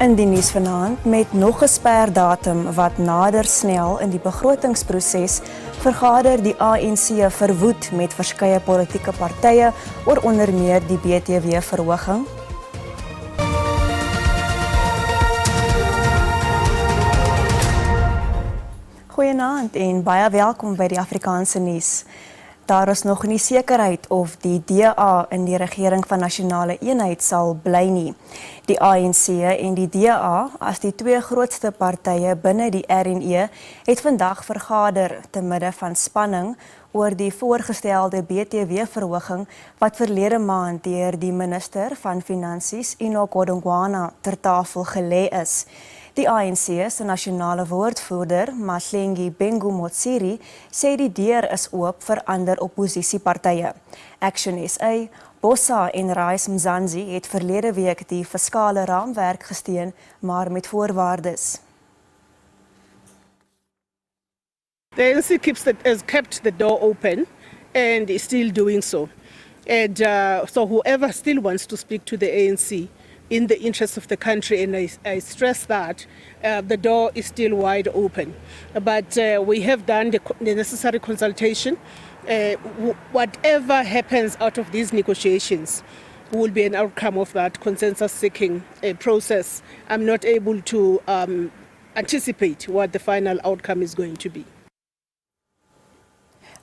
In die nuus vanaand met nog 'n sperdatum wat nader snel in die begrotingsproses vergader die ANC verwoed met verskeie politieke partye oor onder meer die BTW-verhoging. Goeienaand en baie welkom by die Afrikaanse nuus. Daar is nog nie sekerheid of die DA in die regering van nasionale eenheid sal bly nie. Die ANC en die DA, as die twee grootste partye binne die RNE, het vandag vergader te midde van spanning oor die voorgestelde BTW-verhoging wat verlede maand deur die minister van Finansies, Enoch Godongwana, ter tafel gelê is. Die ANC se nasionale woordvoerder, Mahlengi Bengu Motsiri, sê die deur is oop vir ander opposisiepartye. Action SA, Bossa en Rise Mzansi het verlede week die fiskale raamwerk gesteun, maar met voorwaardes. The ANC has kept the door open and is still doing so. And so whoever still wants to speak to the ANC in the interest of the country, and I stress that, the door is still wide open. But we have done the necessary consultation. Whatever happens out of these negotiations will be an outcome of that consensus-seeking process. I'm not able to anticipate what the final outcome is going to be.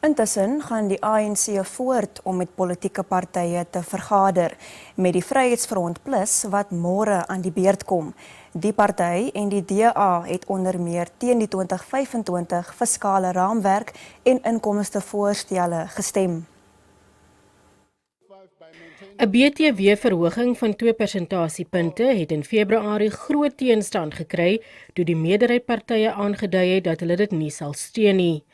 Intussen gaan die ANC voort om met politieke partye te vergader met die Vryheidsfront Plus wat môre aan die beurt kom. Die party en die DA het onder meer teen die 2025 fiskale raamwerk en inkomstevoorstelle gestem. 'n BTW-verhoging van 2 persentasiepunte het in Februarie groot teenstand gekry toe die meerderheidspartye aangedui het dat hulle dit nie sal steun nie.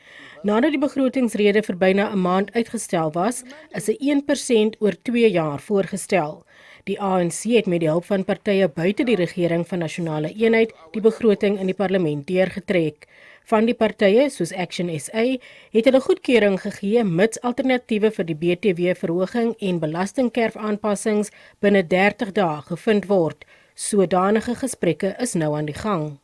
Nadat die begrotingsrede vir byna 'n maand uitgestel was, is 'n 1% oor 2 jaar voorgestel. Die ANC het met die hulp van partye buite die regering van nasionale eenheid die begroting in die parlement deurgetrek. Van die partye, soos Action SA, het hulle goedkeuring gegee mits alternatiewe vir die BTW-verhoging en belastingkerf-aanpassings binne 30 dae gevind word. Sodanige gesprekke is nou aan die gang.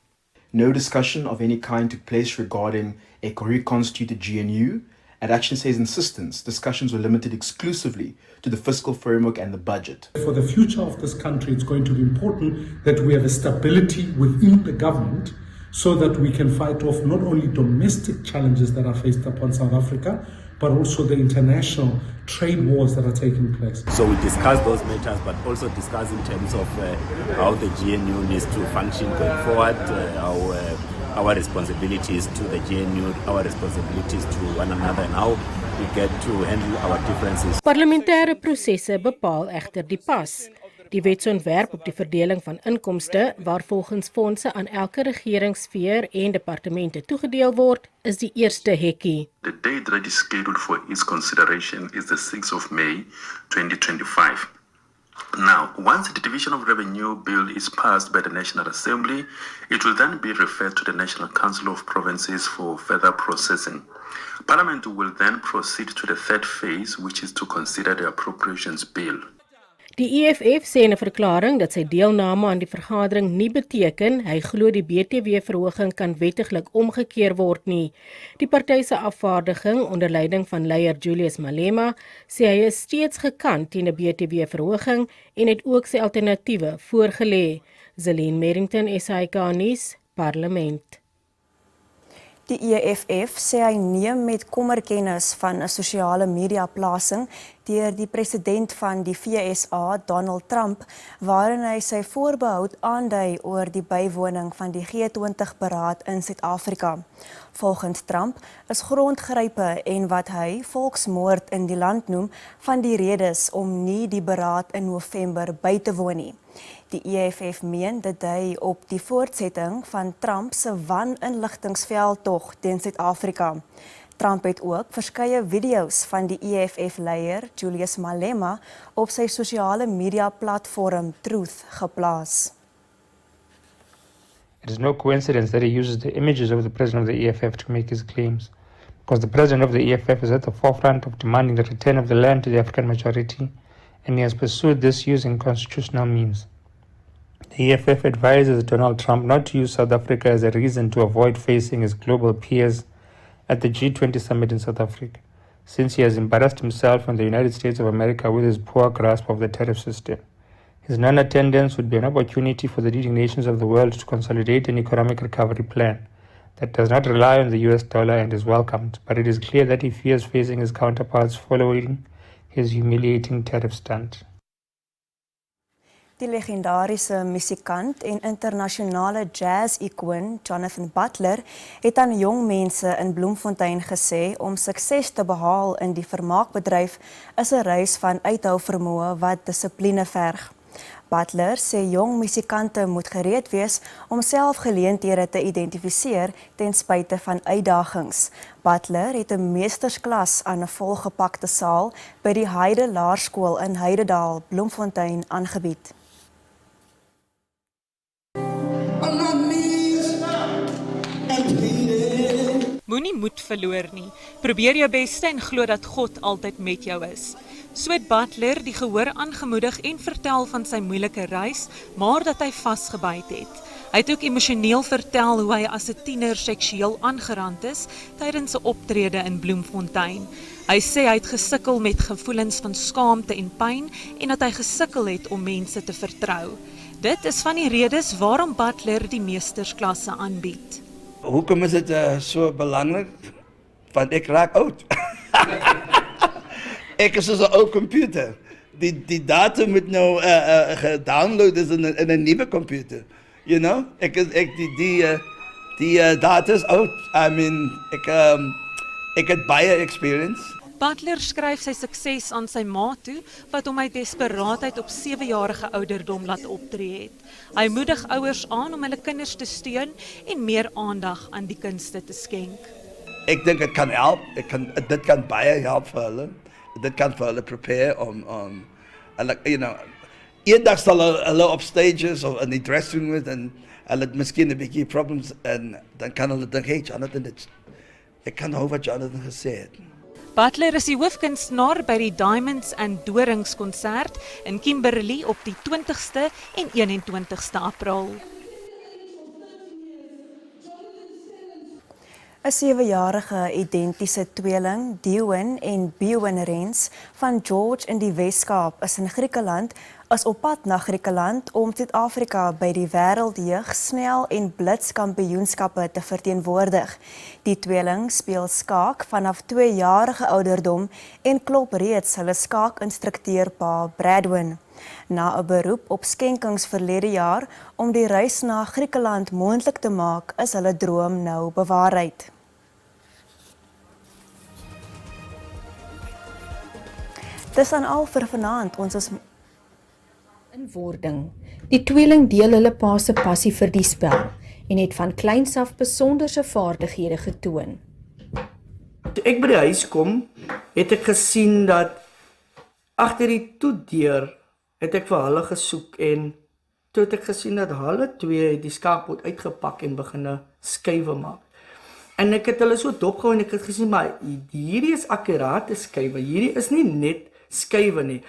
No discussion of any kind took place regarding a reconstituted GNU. At Action SA's insistence, discussions were limited exclusively to the fiscal framework and the budget. For the future of this country, it's going to be important that we have a stability within the government so that we can fight off not only domestic challenges that are faced upon South Africa, but also the international trade wars that are taking place. So we discuss those matters, but also discuss in terms of how the GNU needs to function going forward, our responsibilities to the GNU, our responsibilities to one another, and how we get to handle our differences. Parlementêre prosesse bepaal egter die pas. Die wetsontwerp op die verdeling van inkomste, waar volgens fondse aan elke regeringssfeer en departemente toegedeel word, is die eerste hekkie. The date that is scheduled for its consideration is the 6th of May 2025. Now, once the Division of Revenue Bill is passed by the National Assembly, it will then be referred to the National Council of Provinces for further processing. Parliament will then proceed to the third phase, which is to consider the Appropriations Bill. Die EFF sê in 'n verklaring dat sy deelname aan die vergadering nie beteken hy glo die BTW-verhoging kan wettiglik omgekeer word nie. Die party se afvaardiging onder leiding van leier Julius Malema sê hy is steeds gekant teen 'n BTW-verhoging en het ook sy alternatiewe voorgelê. Zelene Merrington, SAK nuus, Parlement. Die EFF sê hy neem met kommer kennis van 'n sosiale media plasing deur die president van die VSA, Donald Trump, waarin hy sy voorbehoud aandui oor die bywoning van die G20-beraad in Suid-Afrika. Volgens Trump is grondgrype en wat hy volksmoord in die land noem van die redes om nie die beraad in November by te woon nie. Die EFF meen dit dui op die voortsetting van Trump se waninligtingsveldtog teen Suid-Afrika. Trump het ook verskeie video's van die EFF-leier Julius Malema op sy sosiale media platform Truth geplaas. It is no coincidence that he uses the images of the president of the EFF to make his claims, because the president of the EFF is at the forefront of demanding the return of the land to the African majority, and he has pursued this using constitutional means. The EFF advises Donald Trump not to use South Africa as a reason to avoid facing his global peers at the G20 summit in South Africa, since he has embarrassed himself and the United States of America with his poor grasp of the tariff system. His non-attendance would be an opportunity for the leading nations of the world to consolidate an economic recovery plan that does not rely on the US dollar and is welcomed, but it is clear that he fears facing his counterparts following his humiliating tariff stunt. Die legendariese musikant en internasionale jazz-ikoon Jonathan Butler het aan jong mense in Bloemfontein gesê om sukses te behaal in die vermaakbedryf is 'n reis van uithou vermoë wat dissipline verg. Butler sê jong musikante moet gereed wees om self geleenthede te identifiseer ten spyte van uitdagings. Butler het 'n meestersklas aan 'n volgepakte saal by die Heide Laerskool in Heidedal, Bloemfontein aangebied. Moenie moed verloor nie. Probeer jou beste en glo dat God altyd met jou is. So het Butler die gehoor aangemoedig en vertel van sy moeilike reis, maar dat hy vasgebyt het. Hy het ook emosioneel vertel hoe hy as 'n tiener seksueel aangerand is tydens 'n optrede in Bloemfontein. Hy sê hy het gesukkel met gevoelens van skaamte en pyn en dat hy gesukkel het om mense te vertrou. Dit is van die redes waarom Butler die meestersklasse aanbied. Hoekom is dit so belangrik? Want ek raak oud. Ek is soos 'n ou computer. Die data moet nou gedownload is in 'n nuwe computer. You know? Die data is oud. I mean, ek het baie experience. Butler skryf sy sukses aan sy ma toe, wat hom uit desperaatheid op 7-jarige ouderdom laat optree het. Hy moedig ouers aan om hulle kinders te steun en meer aandag aan die kunste te skenk. Ek dink dit kan help. Dit kan baie help vir hulle. Dit kan vir hulle prepare om you know, eendag sal hulle op stages of in die dressing room en hulle het miskien 'n bietjie problems en dan kan hulle dink, hey Jonathan, ek kan hoor wat Jonathan gesê het. Butler is die hoofkunstenaar by die Diamonds and Dorings konsert in Kimberley op die 20ste en 21ste April. 'n 7-jarige identiese tweeling, Dewan en Bewan Rens van George in die Wes-Kaap is in Griekeland is op pad na Griekeland om Suid-Afrika by die wêreldjeug snel- en blitskampioenskappe te verteenwoordig. Die tweeling speel skaak vanaf 2-jarige ouderdom en klop reeds hulle skaakinstrukteur pa Bradwin. Na 'n beroep op skenkings verlede jaar om die reis na Griekeland moontlik te maak, is hulle droom nou bewaarheid. Dis dan al vir vanaand. Ons is in wording. Die tweeling deel hulle pa se passie vir die spel en het van kleins af besonderse vaardighede getoon. Toe ek by die huis kom, het ek gesien dat agter die toedeur het ek vir hulle gesoek en toe het ek gesien dat hulle twee die skaakbord uitgepak en begin skuwe maak. En ek het hulle so dopgehou en ek het gesien, maar hierdie is akkurate skuwe, hierdie is nie net skuwe nie.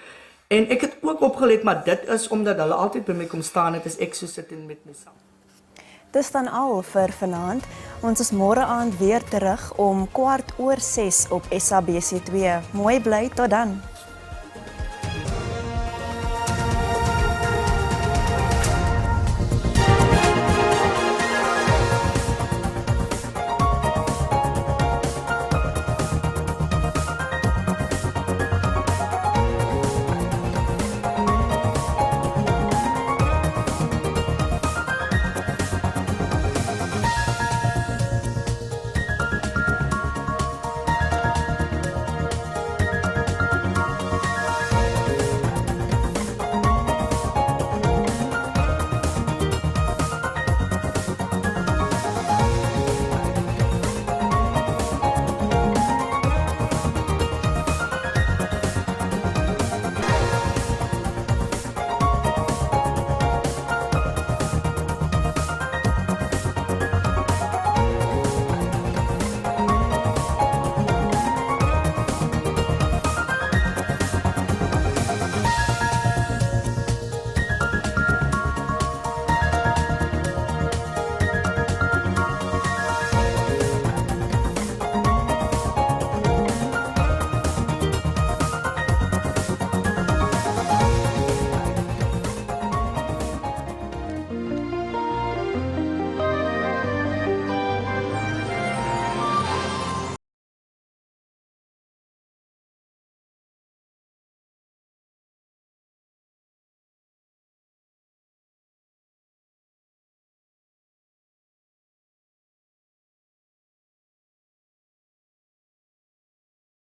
En ek het ook opgelet, maar dit is omdat hulle altyd by my kom staan het as ek so sit en met myself. Dis dan al vir vanaand. Ons is môre aand weer terug om 6:15 op SABC2. Mooi bly tot dan.